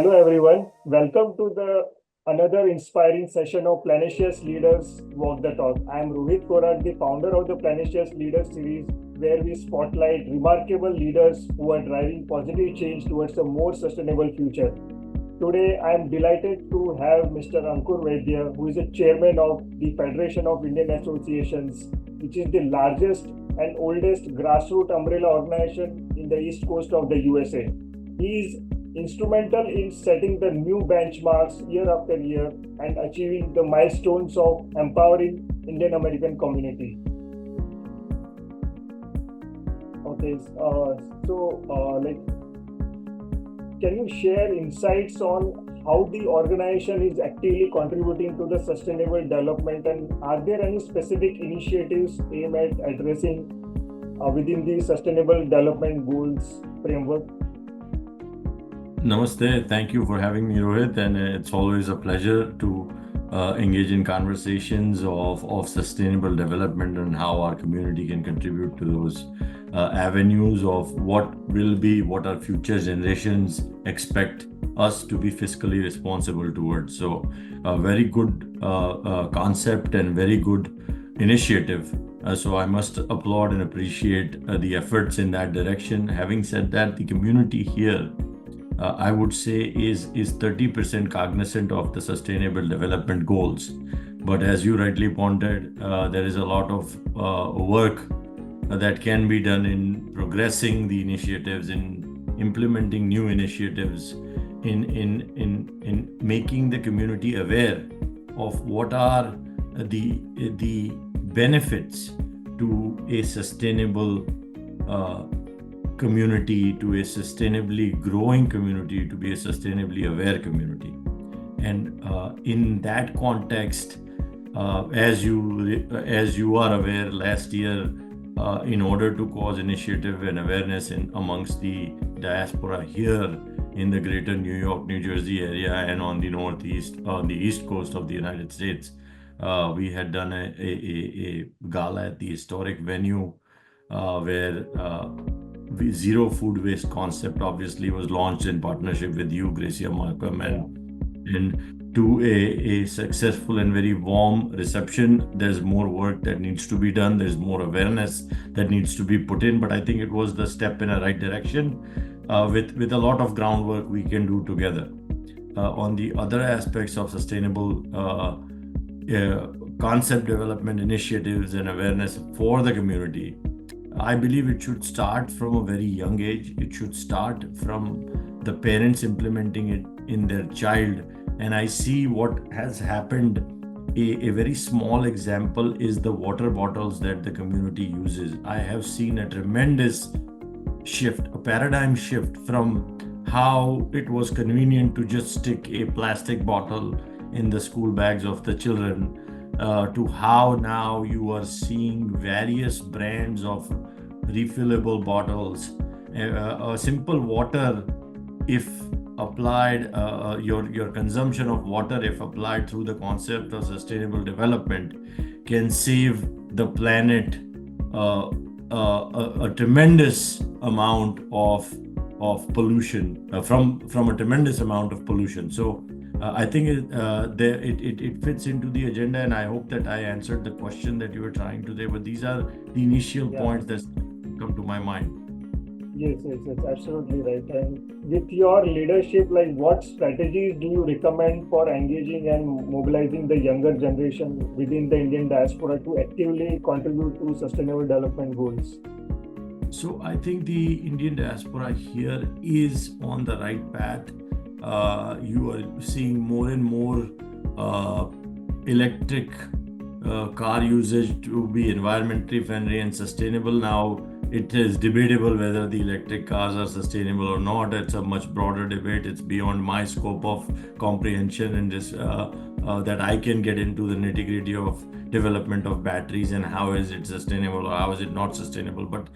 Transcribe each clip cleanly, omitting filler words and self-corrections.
Hello everyone. Welcome to the another inspiring session of Planecious Leaders Walk the Talk. I am Rohit Korat, the founder of the Planecious Leaders series, where we spotlight remarkable leaders who are driving positive change towards a more sustainable future. Today, I am delighted to have Mr. Ankur Vaidya, who is the chairman of the Federation of Indian Associations, which is the largest and oldest grassroots umbrella organization in the east coast of the USA. He is instrumental in setting the new benchmarks year after year and achieving the milestones of empowering Indian American community. Okay, can you share insights on how the organization is actively contributing to the sustainable development, and are there any specific initiatives aimed at addressing within the sustainable development goals framework? Namaste. Thank you for having me, Rohit. And it's always a pleasure to engage in conversations of sustainable development and how our community can contribute to those avenues of what our future generations expect us to be fiscally responsible towards. So a very good concept and very good initiative. So I must applaud and appreciate the efforts in that direction. Having said that, the community here, I would say, is 30% cognizant of the sustainable development goals. But as you rightly pointed, there is a lot of work that can be done in progressing the initiatives, in implementing new initiatives, in making the community aware of what are the benefits to a sustainable community, to a sustainably growing community, to be a sustainably aware community. And in that context, as you are aware, last year, in order to cause initiative and awareness amongst the diaspora here in the greater New York, New Jersey area and on the east coast of the United States, we had done a gala at the historic venue where zero food waste concept obviously was launched in partnership with you, Gracia Markham, and to a successful and very warm reception. There's more work that needs to be done. There's more awareness that needs to be put in, but I think it was the step in a right direction with a lot of groundwork we can do together. On the other aspects of sustainable concept development initiatives and awareness for the community, I believe it should start from a very young age. It should start from the parents implementing it in their child. And I see what has happened. A very small example is the water bottles that the community uses. I have seen a tremendous shift, a paradigm shift from how it was convenient to just stick a plastic bottle in the school bags of the children, to how now you are seeing various brands of refillable bottles. A simple water, if applied, your consumption of water, if applied through the concept of sustainable development, can save the planet a tremendous amount of pollution, from a tremendous amount of pollution. So I think it fits into the agenda, and I hope that I answered the question that you were trying to say. But these are the initial points that come to my mind. Yes, absolutely right. And with your leadership, like what strategies do you recommend for engaging and mobilizing the younger generation within the Indian diaspora to actively contribute to sustainable development goals? So I think the Indian diaspora here is on the right path. You are seeing more and more electric car usage to be environmentally friendly and sustainable. Now, it is debatable whether the electric cars are sustainable or not. It's a much broader debate. It's beyond my scope of comprehension, and this that I can get into the nitty-gritty of development of batteries and how is it sustainable or how is it not sustainable. But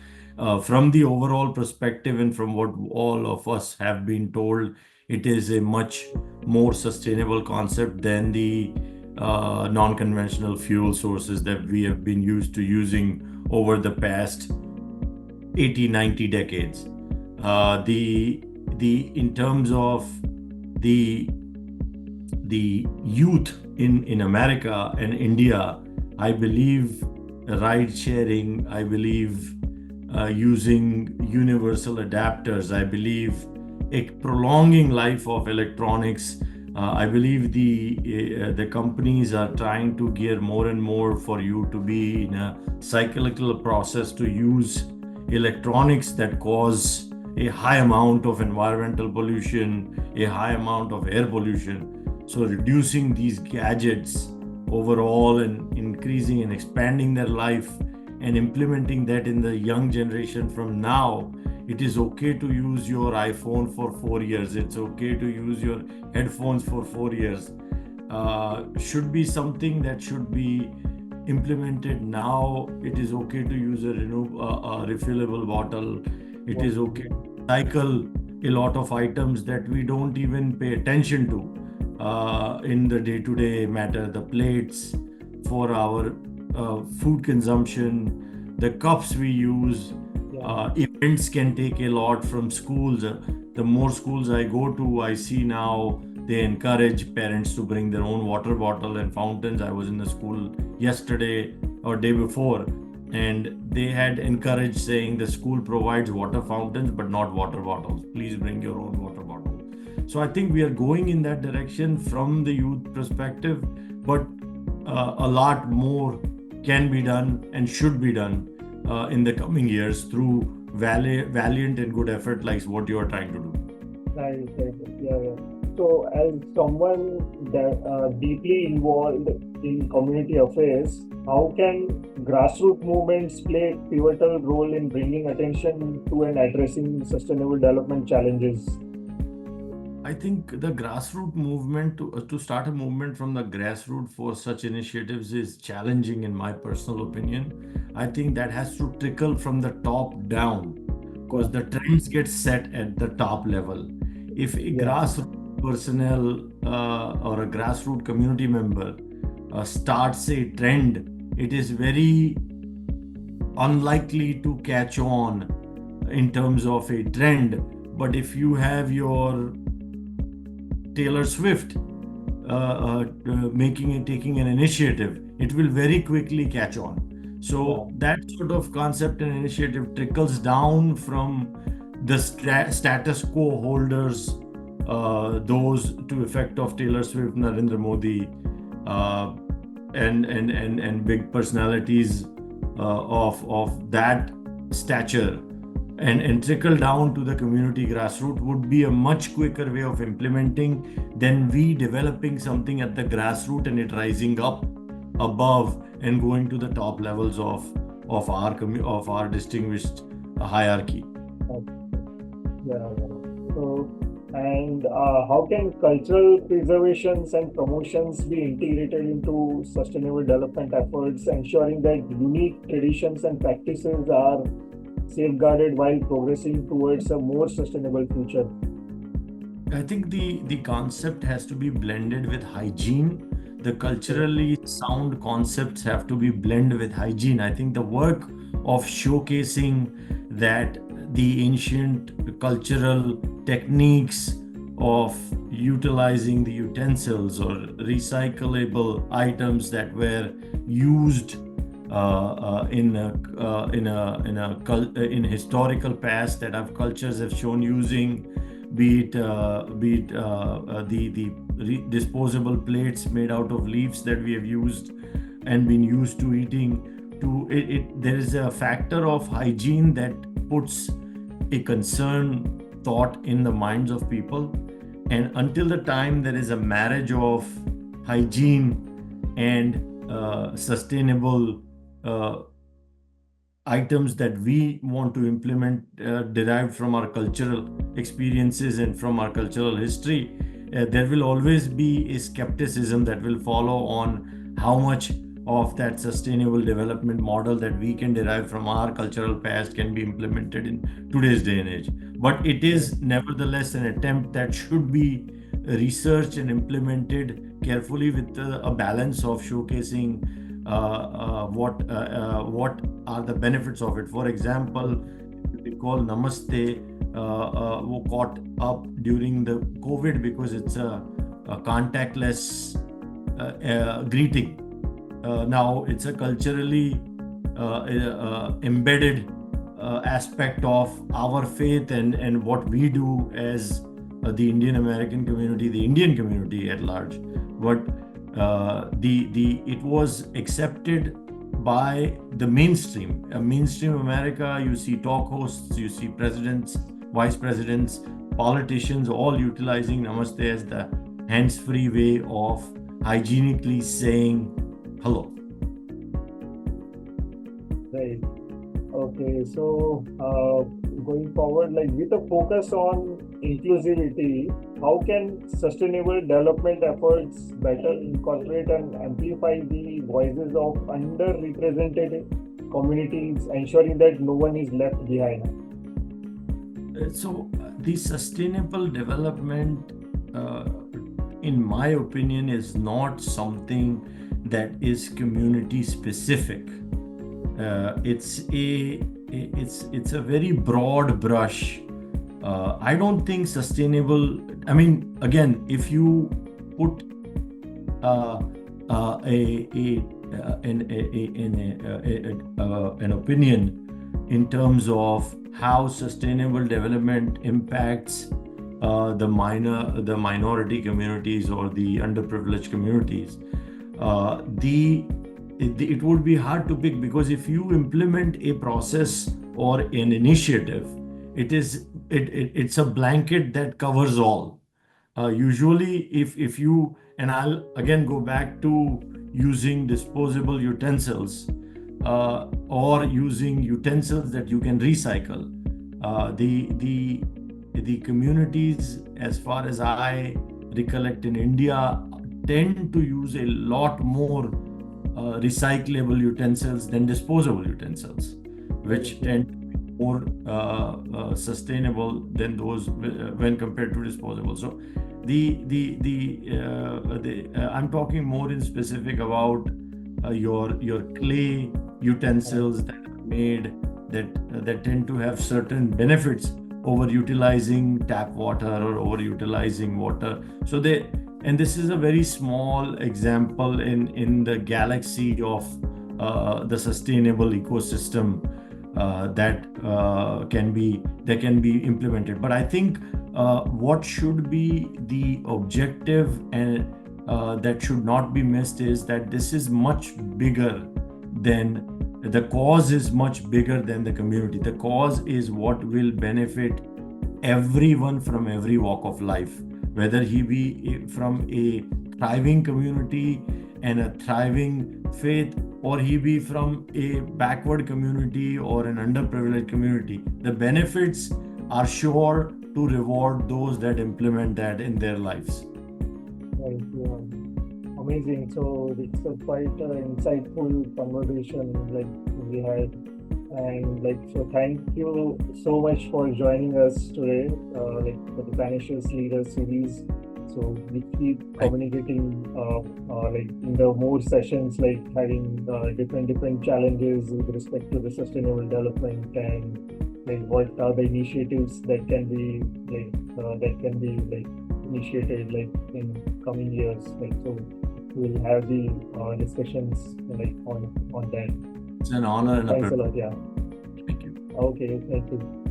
from the overall perspective and from what all of us have been told, it is a much more sustainable concept than the non-conventional fuel sources that we have been used to using over the past 80, 90 decades. In terms of the youth in America and India, I believe ride sharing, I believe using universal adapters, I believe a prolonging life of electronics. I believe the companies are trying to gear more and more for you to be in a cyclical process to use electronics that cause a high amount of environmental pollution, a high amount of air pollution. So reducing these gadgets overall and increasing and expanding their life and implementing that in the young generation from now. It is okay to use your iPhone for 4 years. It's okay to use your headphones for 4 years. Should be something that should be implemented now. It is okay to use a refillable bottle. It is okay to cycle a lot of items that we don't even pay attention to in the day-to-day matter. The plates for our food consumption, the cups we use. Events can take a lot from schools. The more schools I go to, I see now they encourage parents to bring their own water bottle and fountains. I was in the school yesterday or day before, and they had encouraged saying the school provides water fountains but not water bottles. Please bring your own water bottle. So I think we are going in that direction from the youth perspective, but a lot more can be done and should be done in the coming years through valiant and good effort like what you are trying to do. Right. Yeah. So, as someone that deeply involved in community affairs, how can grassroots movements play a pivotal role in bringing attention to and addressing sustainable development challenges? I think the grassroots movement, to start a movement from the grassroots for such initiatives is challenging in my personal opinion. I think that has to trickle from the top down because the trends get set at the top level. If a grassroots personnel or a grassroots community member starts a trend, it is very unlikely to catch on in terms of a trend. But if you have your Taylor Swift taking an initiative, it will very quickly catch on. So that sort of concept and initiative trickles down from the status quo holders, those to effect of Taylor Swift, Narendra Modi, and big personalities of that stature. And trickle down to the community grassroots would be a much quicker way of implementing than we developing something at the grassroots and it rising up above and going to the top levels of our distinguished hierarchy. So, and how can cultural preservations and promotions be integrated into sustainable development efforts, ensuring that unique traditions and practices are safeguarded while progressing towards a more sustainable future? I think the concept has to be blended with hygiene. The culturally sound concepts have to be blended with hygiene. I think the work of showcasing that the ancient cultural techniques of utilizing the utensils or recyclable items that were used in historical past that our cultures have shown using, be it the disposable plates made out of leaves that we have used and been used to eating. There is a factor of hygiene that puts a concern thought in the minds of people, and until the time there is a marriage of hygiene and sustainable items that we want to implement derived from our cultural experiences and from our cultural history, there will always be a skepticism that will follow on how much of that sustainable development model that we can derive from our cultural past can be implemented in today's day and age. But it is nevertheless an attempt that should be researched and implemented carefully with a balance of showcasing what are the benefits of it. For example, recall Namaste were caught up during the COVID because it's a contactless greeting. Now it's a culturally embedded aspect of our faith and what we do as the Indian American community, the Indian community at large. But it was accepted by the mainstream. Mainstream America, you see talk hosts, you see presidents, vice presidents, politicians all utilizing Namaste as the hands-free way of hygienically saying hello. Right. Okay. So going forward, like with a focus on inclusivity, how can sustainable development efforts better incorporate and amplify the voices of underrepresented communities, ensuring that no one is left behind? So the sustainable development, in my opinion, is not something that is community specific. It's a very broad brush. I don't think sustainable. I mean, again, if you put an opinion in terms of how sustainable development impacts the minority communities or the underprivileged communities, it would be hard to pick, because if you implement a process or an initiative, it's a blanket that covers all. Usually, if you, and I'll again go back to using disposable utensils or using utensils that you can recycle. The communities, as far as I recollect in India, tend to use a lot more recyclable utensils than disposable utensils, which tend to be more sustainable than those when compared to disposable. So I'm talking more in specific about your clay utensils that are made that tend to have certain benefits over utilizing tap water or over utilizing water. So and this is a very small example in the galaxy of the sustainable ecosystem that can be implemented. But I think what should be the objective and that should not be missed is that this is much bigger than the cause, is much bigger than the community. The cause is what will benefit everyone from every walk of life, whether he be from a thriving community and a thriving faith, or he be from a backward community or an underprivileged community. The benefits are sure to reward those that implement that in their lives. Right. Yeah. Amazing. So it's a quite insightful conversation like we had, and like so thank you so much for joining us today, like for the Planecious Leaders series. So we keep communicating like in the more sessions, like having different challenges with respect to the sustainable development, and like what are the initiatives that can be initiated like in coming years. Like so we'll have the discussions like on that. It's an honor and a Thanks a privilege. lot. Yeah. Thank you. Okay. Thank you.